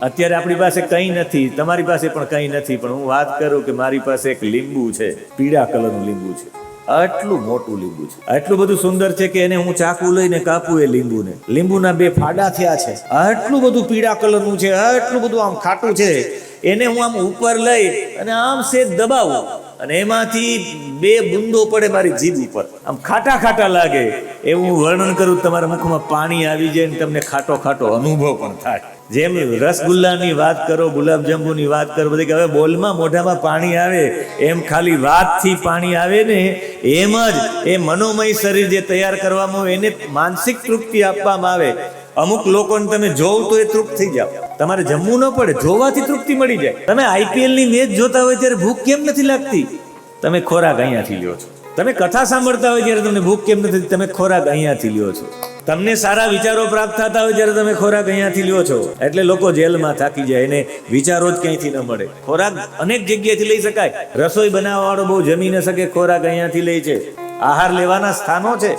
અત્યારે આપણી પાસે કંઈ નથી, તમારી પાસે પણ કંઈ નથી, પણ હું વાત કરું કે મારી પાસે એક લીંબુ છે, પીળા કલરનું લીંબુ છે. આટલું મોટું લીંબુ છે, આટલું બધું સુંદર છે કે એને હું ચાકુ લઈને કાપું એ લીંબુને. લીંબુના 2 ફાડા થયા છે. આટલું બધું પીળા કલરનું છે, આટલું બધું આમ ખાટું છે. એને હું આમ ઉપર લઈ અને આમ સેજ દબાવું અને એમાંથી 2 બુંદો પડે મારી જીભ ઉપર. આમ ખાટા ખાટા લાગે એવું વર્ણન કરું, તમારા મુખમાં પાણી આવી જાય ને તમને ખાટો ખાટો અનુભવ પણ થાય. જેમ રસગુલ્લાની વાત કરો, ગુલાબજાંબુની વાત કરો, બધી હવે બોલમાં મોઢામાં પાણી આવે એમ ખાલી વાતથી પાણી આવે ને, એમ જ એ મનોમય શરીર જે તૈયાર કરવામાં આવે એને માનસિક તૃપ્તિ આપવામાં આવે. અમુક લોકોને તમે જોવ તો એ તૃપ્ત થઈ જાવ, તમારે જમવું ન પડે, જોવાથી તૃપ્તિ મળી જાય. તમે IPL ની મેચ જોતા હોય ત્યારે ભૂખ કેમ નથી લાગતી? તમે ખોરાક અહીંયાથી લ્યો છો. તમે કથા સાંભળતા હોય ત્યારે તમને ભૂખ કેમ નથી? તમે ખોરાક અહીંયાથી લ્યો છો. તમને સારા વિચારો પ્રાપ્ત થતા હોય ત્યારે તમે ખોરાક અહીંયાથી લ્યો છો. એટલે લોકો જેલમાં થાકી જાય, એને વિચારો જ ક્યાંયથી ન મળે. ખોરાક અનેક જગ્યાએથી લઈ શકાય. રસોઈ બનાવવા વાળો બહુ જમી ન શકે, ખોરાક અહીંયાથી લે છે. આહાર લેવાના સ્થાનો છે.